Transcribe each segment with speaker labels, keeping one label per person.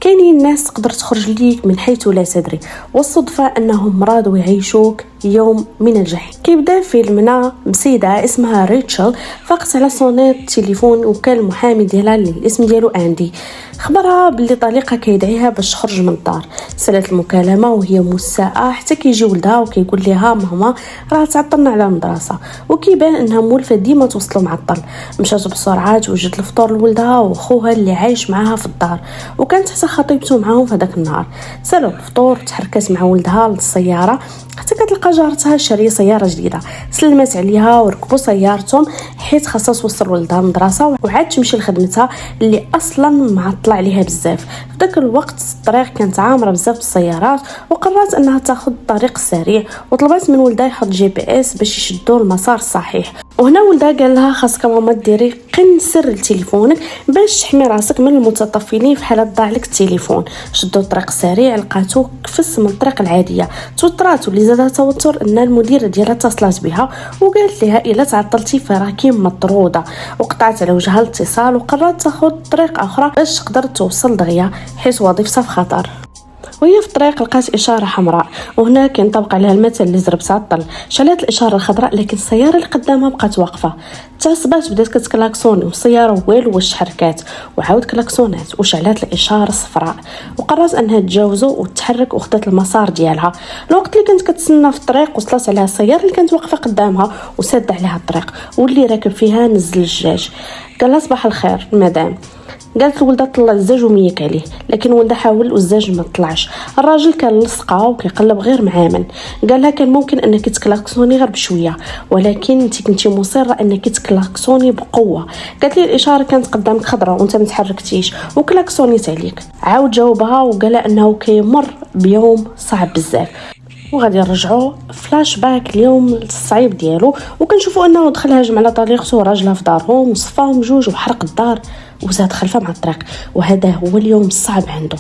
Speaker 1: كاينين ناس تقدر تخرج ليك من حيث لا تدري، والصدفة أنهم مرادوا يعيشوك يوم من الجحيم. كيبدا فيلمنا مسيدة اسمها ريتشل فقط على صونيت التليفون، وكان المحامي ديالها اللي الاسم ديالو أندي خبرها باللي طليقها كيدعيها باش تخرج من الدار. سالت المكالمة وهي مستاءة حتى كيجي ولدها وكيقول لها ماما راه تعطلنا على المدرسة، وكيبان انها مولفة ديما توصلوا معطل. مشات بسرعة توجد الفطور لولدها واخوها اللي عايش معاها في الدار، وكانت حتى خطيبته معاهم في هذاك النهار. سالوا الفطور، تحركت مع ولدها للسيارة حتى كتلقى جارتها شاريه سياره جديده، سلمت عليها وركبوا سيارتهم حيت خاصها توصل ولدها المدرسه وعاد تمشي لخدمتها اللي اصلا معطله عليها بزاف. في ذاك الوقت الطريق كانت عامره بزاف بالسيارات، وقررت انها تاخذ الطريق السريع، وطلبت من ولدها يحط GPS باش يشدوا المسار الصحيح. وهنا ولدها قال لها خاصك ماما ديري قن سر لتليفونك باش تحمي راسك من المتطفلين في حاله ضاع لك التليفون. شدوا الطريق السريع لقاتو كفس من الطريق العاديه، توترات واللي زادها توتر ان المديره ديالها اتصلت بها وقالت لها الا تعطلتي فراكي مطروده، وقطعت على وجهها الاتصال وقررت تاخذ طريق اخرى باش تقدر توصل دغيا حيت وظيفتها في خطر. وهي في الطريق لقات اشاره حمراء، وهنا كينطبق عليها المثل اللي زرب تعطل. شعلت الاشاره الخضراء لكن السياره اللي قدامها بقات واقفه. تعصبات بدات كتكلاكسوني والسياره والو واش حركات وعاود كلاكسونات وشعلات الاشاره الصفراء، وقررت انها تجاوزو وتحرك وخدات المسار ديالها. الوقت اللي كانت كتسنى في الطريق وصلت عليها السياره اللي كانت واقفه قدامها وسد عليها الطريق، واللي راكب فيها نزل الجاج. قال لها صباح الخير المدام. قالت لولدها طلع الزاج وميك عليه، لكن ولدها حاول والزاج ما طلعش. الراجل كان لصقه وكيقلب غير معامن. قال لها كان ممكن انك تكلاكسوني غير بشويه، ولكن انت كنتي مصره انك تكلاكسوني بقوه. قالت لي الاشاره كانت قدامك خضراء وانت ما تحركتيش وكلاكسونيت عليك. عاود جاوبها وقال انه كيمر بيوم صعب بزاف، وغادي نرجعوا فلاش باك اليوم الصعيب ديالو، وكنشوفوا انه دخل هاجم على طليقته وراجلها في دارهم وصفاهم جوج وحرق الدار وزاد خلفه مع الطريق، وهذا هو اليوم الصعب عنده.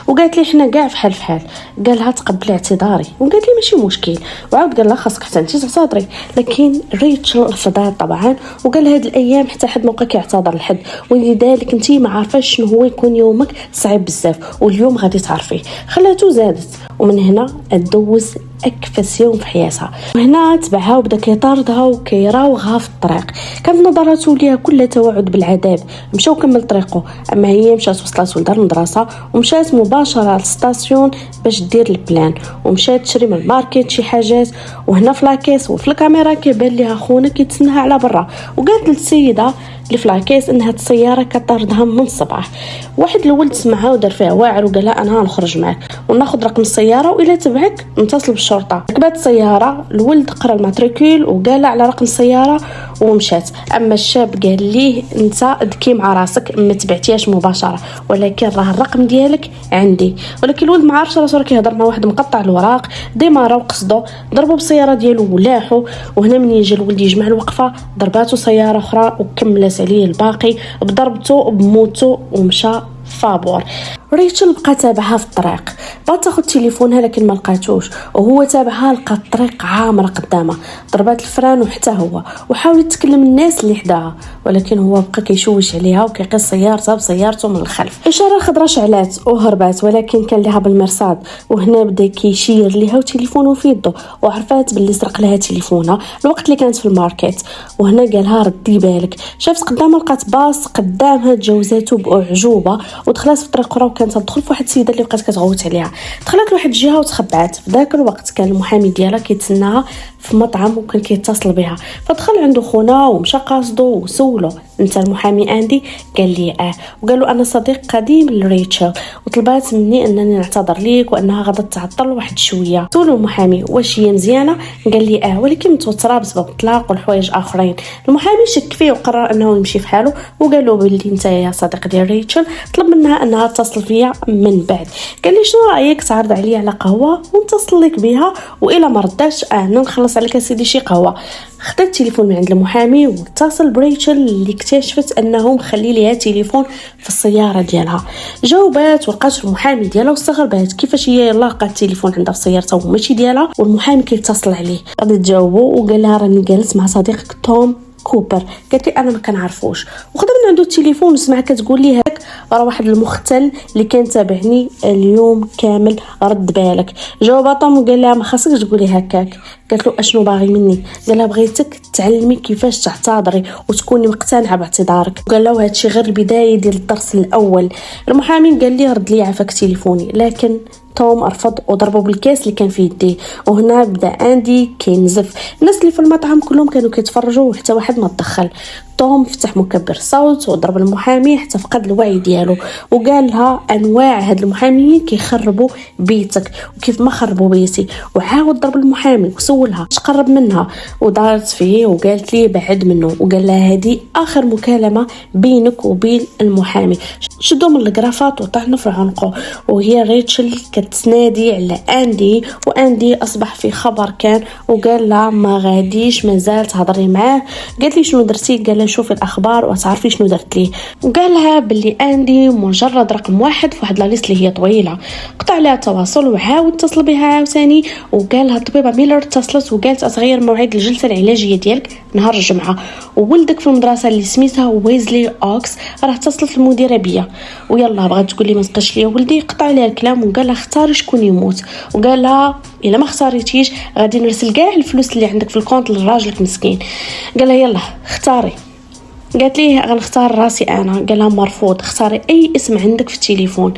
Speaker 1: وقالت لي حنا كاع في حال قالها تقبلي اعتذاري، وقالت لي ماشي مشكل، وعاود قال لها خاصك حتى انت تعتذري. لكن ريتشل رفضات طبعا، وقال لها هاد الايام حتى حد ما بقى كيعتذر لحد، ولذلك انت ما عارفاش شنو هو يكون يومك صعيب بزاف، واليوم غادي تعرفيه. خلاته زادت، ومن هنا ادوز اكفس يوم في حياتها. وهنا تبعها وبدا كيطاردها وكيراوغها في الطريق. كانت نظراته ليها كلها توعد بالعذاب. مشاو كمل طريقه، اما هي مشات وصلت ولدها المدرسه ومشات مباشره للستاسيون باش دير البلان، ومشات تشري من الماركت شي حاجات. وهنا في لاكيس وفي الكاميرا كيبان ليها خونا كيتسناها على برا، وقالت للسيده اللي في لاكيس انها السياره كطاردها من الصباح. واحد الولد سمعها ودار فيها واعر وقال لها انا غنخرج معك وناخذ رقم السياره، والا تبعك نتصل بالشرطه. ركبت السياره، الولد قرا الماتريكول وقال على رقم السياره ومشات. اما الشاب قال ليه انت ذكي مع راسك ما تبعتياش مباشره، ولكن راه الرقم ديالك عندي. ولكن الولد ما عارفش راسو راه كيهضر مع واحد مقطع الوراق. ديما راهو قصدو ضربوا بالسياره ديالو ولاحو. وهنا من يجي الولد يجمع الوقفه ضرباتو سياره اخرى وكملت عليه الباقي بضربته بموتو ومشى فابور. ريتشل بقى تابعها في الطريق، بغات تاخذ تليفونها لكن ما لقاتوش، وهو تابعها لقى الطريق عامره قدامها. ضربات الفران وحتى هو، وحاولت تكلم الناس اللي حداها، ولكن هو بقى كيشوش عليها وكيقيس سيارتها بسيارته من الخلف. اشاره خضراء شعلات وهربات، ولكن كان لها بالمرصاد. وهنا بدا كيشير ليها وتليفونه في يده، وعرفات باللي سرق لها تليفونها الوقت اللي كانت في الماركت. وهنا قالها ردي بالك. شافت قدامها لقات باص قدامها، تجاوزاتو باعجوبه ودخلت في طريق اخرى، وكانت تدخل في واحد السيده اللي بقات كتغوت عليها. دخلت لواحد الجهه وتخبعت. في ذاك الوقت كان المحامي ديالها كيتسناها في مطعم وكان كيتصل بها، فدخل عنده خونا ومشى قاصدو وسولو انت المحامي اندي؟ قال لي وقال له انا صديق قديم لريتشل وطلبات مني انني نعتذر ليك وانها غادا تعطل واحد شويه. سولو المحامي واش هي مزيانه؟ قال لي ولكن متوتره بسبب الطلاق والحوايج اخرين. المحامي شك فيه وقرر انه يمشي في حاله، وقال له بلي انت يا صديق ديال ريتشل طلب منها انها تتصل فيا من بعد. قال لي شنو رايك تعرض عليا على قهوه ونتصل لك بها، والا ما رداش انا نخلص عليك سيدي شي قهوه. خدت التليفون من عند المحامي واتصل بريتشل اللي اكتشفت انه مخلي ليها تليفون في السياره ديالها. جاوبات ولقات المحامي ديالها واستغربت كيفاش هي يلاه لقات التليفون عندها في سيارتها وماشي ديالها، والمحامي كيتصل عليه. غادي تجاوبوا وقال لها راني جالس مع صديقك توم كوبر. قالت لي انا ما كنعرفوش، وخذ من عنده التليفون وسمع كتقول لي هاك راه واحد المختل اللي كان تابعني اليوم كامل، رد بالك. جاوبها طوم وقال لها ما خاصكش تقولي هكاك. قالت له اشنو باغي مني؟ قال لها بغيتك تعلمي كيفاش تعتذري وتكوني مقتنعه باعتذارك. قال له هادشي غير البدايه ديال الدرس الاول. المحامي قال لي رد لي عافاك تليفوني، لكن توم رفض وضربه بالكاس اللي كان في يديه. وهنا بدا اندي كينزف. الناس اللي في المطعم كلهم كانوا كيتفرجوا وحتى واحد ما تدخل. توم فتح مكبر الصوت وضرب المحامي حتى فقد الوعي ديالو، وقال لها انواع هاد المحاميين كيخربوا بيتك وكيف ما خربوا بيتي. وعاود ضرب المحامي وسولها اش قرب منها، ودارت فيه وقالت لي بعد منه. وقال لها هذه اخر مكالمه بينك وبين المحامي. شدوا من الكرافات وطعنوا في عنقه. وهي ريتشل كتنادي على اندي، واندي اصبح في خبر كان وقال لها ما غاديش مازال تهضري معاه. قالت لي شنو درتي؟ قال لها شوفي الاخبار وتعرفي شنو درت لي. وقال لها باللي اندي مجرد رقم واحد في واحد لا ليست اللي هي طويله. قطع لها التواصل وعاود اتصل بها عاوتاني، وقال لها الطبيبه ميلر اتصلت وقالت اتغير موعد الجلسه العلاجيه ديالك نهار الجمعه، وولدك في المدرسه اللي سميتها ويزلي اوكس راه اتصلت المديره بيا ويلا بغات تقول لي ما تبقاش ليا ولدي. قطع لها الكلام وقال لها اختاري شكون يموت، وقال لها الا ما اختاريتيش غادي نرسل كاع الفلوس اللي عندك في الكونت لراجلك مسكين. قال لها يلا اختاري. قالت ليه غنختار راسي انا. قال لها مرفوض، اختاري اي اسم عندك في التليفون،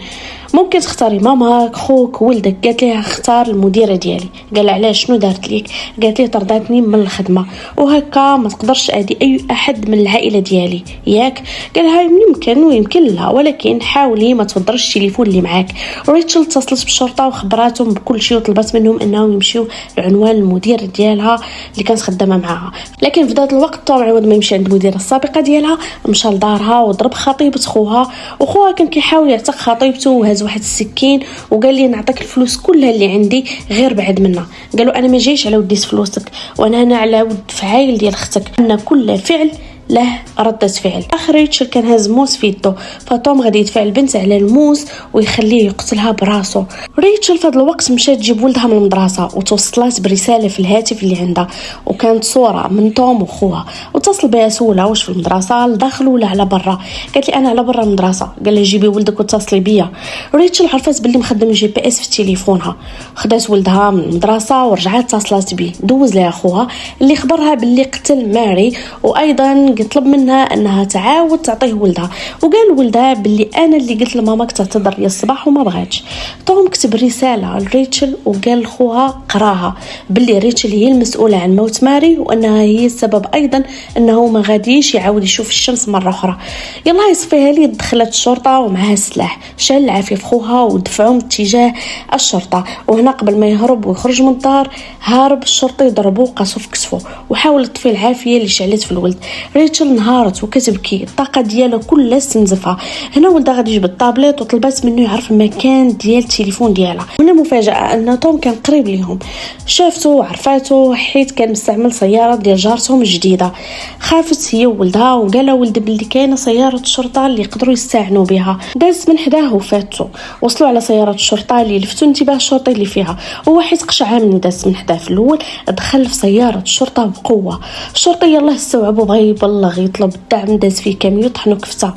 Speaker 1: ممكن تختاري ماماك خوك ولدك. قالت ليه اختار المديره ديالي. قال لها علاش شنو دارت ليك؟ قالت ليه طرداتني من الخدمه وهكا ما تقدرش ادي اي احد من العائله ديالي ياك. قال لها يمكن ويمكن لا، ولكن حاولي ما تفضرش التليفون اللي معاك. ريتشل اتصلت بالشرطه وخبراتهم بكل شيء وطلبت منهم انهم يمشيو لعنوان المدير ديالها اللي كانت خدامه معاها. لكن في ذات الوقت توم عوض ما يمشي عند المديره السابقه ديالها مشى لدارها وضرب خطيبه خوها، وخوها كان كيحاول يعتق خطيبته وهز واحد السكين وقال لي نعطيك الفلوس كلها اللي عندي غير بعد منا. قالوا انا ما جايش على وديت فلوسك، وانا هنا على ود فعايل ديال اختك، ان كل فعل له ردة فعل. اخر ريتشل كان هاز موس في يده، فطوم غادي يدفع البنت على الموس ويخليه يقتلها براسو. ريتشل في هذا الوقت مشات تجيب ولدها من المدرسه وتوصلات برساله في الهاتف اللي عندها، وكانت صوره من توم وخوها. واتصل بها سولها واش في المدرسه لداخل ولا على برا. قالت لي انا على برا المدرسه. قال لها جيبي ولدك واتصلي بيا. ريتشل عرفت باللي مخدم الجي بي اس في تليفونها، خدات ولدها من المدرسه ورجعت اتصلت بيه. دوز لها اخوها اللي خبرها باللي قتل ماري، وايضا يطلب منها انها تعاود تعطيه ولدها. وقال ولدها باللي انا اللي قلت لماماك تعتذر لي الصباح وما بغاتش. توم كتب رساله لريتشل وقال لخوها قراها باللي ريتشل هي المسؤوله عن موت ماري، وانها هي السبب ايضا انه ما غاديش يعاود يشوف الشمس مره اخرى. يلا يصفيها لي. دخلت الشرطه ومعها السلاح، شال العافيه في خوها ودفعهم اتجاه الشرطه. وهنا قبل ما يهرب ويخرج من الدار هارب الشرطي ضربوه قصو في كتفه وحاول يطفي العافيه اللي شعلت في الولد. ريتشل انهارت وكتبكي، الطاقه ديالها كلها استنزفها. هنا ولدها غادي يجيب الطابليت وطلبات منه يعرف المكان ديال التليفون ديالها. هنا مفاجاه ان توم كان قريب ليهم، شافته وعرفاته حيت كان مستعمل سياره ديال جارتهم الجديده. خافت هي وولدها وقال ولد باللي كاينه سياره الشرطه اللي يقدروا يستعانوا بها. داز من حداه وفاتو. وصلوا على سياره الشرطه اللي لفتوا انتباه الشرطي اللي فيها. هو حيت قشعه من داز من حداه في الاول دخل في سياره الشرطه بقوه. الشرطي يلاه استوعبوا بغى يبلغ يطلب الدعم، داز فيه كاميو طحنو كفته.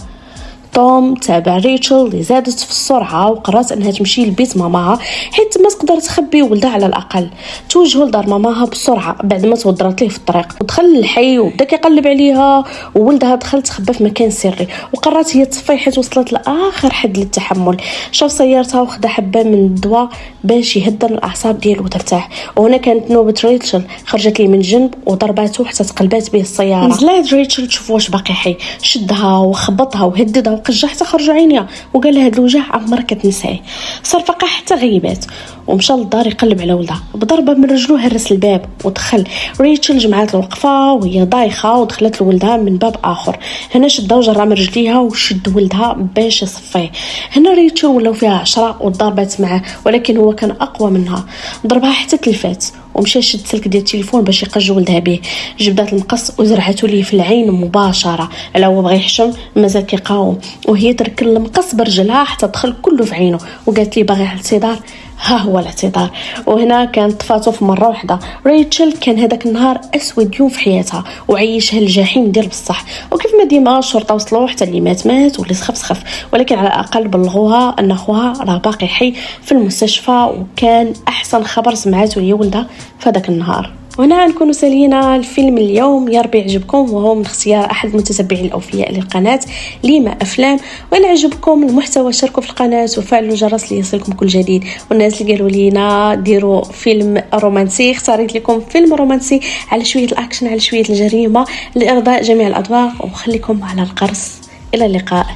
Speaker 1: توم تابع ريتشل اللي زادت في السرعه وقررت انها تمشي لبيت ماماها حيت ما تقدر تخبي ولدها. على الاقل توجهوا لدار ماماها بسرعه بعد ما توضرت ليه في الطريق. ودخل للحي وبدا كيقلب عليها، وولدها دخل تخبى في مكان سري. وقررت هي تصفي حيت وصلت لاخر حد للتحمل. شاف سيارتها وخدا حبه من الدواء باش يهدر الاعصاب ديالو وترتاح. وهنا كانت نوبه ريتشل، خرجت ليه من جنب وضرباته حتى تقلبات به السياره. نزلات ريتشل تشوف واش باقي حي، شدها وخبطها وهددها وقجع حتى خرجوا عينيها وقال لها هاد الوجع عمرك كتنساه. صار فقع حتى غيبات ومشى للدار يقلب على ولدها. بضربه من رجلو هرس الباب ودخل. ريتشل جمعات الوقفه وهي دايخه ودخلت لولدها من باب اخر. هنا شدها وجرى من رجليها وشد ولدها باش يصفيه. هنا ريتشل ولاو فيها 10 وضربت معه، ولكن هو كان اقوى منها. ضربها حتى تلفات ومشى شد سلك ديال التليفون باش يقج ولدها به. جبدات المقص وزرعته ليه في العين مباشره. على هو بغى يحشم مازال كيقاوم، وهي تركل المقص برجلها حتى دخل كله في عينه وقالت لي باغي على الصدار ها هو الاعتذار. وهنا كانت طفاتو في مره واحده. ريتشل كان هذاك النهار اسود يوم في حياتها وعيشها الجحيم ديال بصح، وكيف ما ديما الشرطه وصلوا حتى اللي مات واللي سخف، ولكن على الاقل بلغوها ان خوها راه باقي حي في المستشفى، وكان احسن خبر سمعته هي ولدها في هذاك النهار. وهنا نكون سالينا الفيلم اليوم. يا ربي يعجبكم، وهو من اختيار احد المتتبعين الاوفياء للقناه ليما افلام. وإن عجبكم المحتوى شاركوا في القناه وفعلوا الجرس ليصلكم كل جديد. والناس اللي قالوا لينا ديروا فيلم رومانسي، اختاريت لكم فيلم رومانسي على شويه الاكشن على شويه الجريمه لارضاء جميع الاذواق، وخليكم على القرص. الى اللقاء.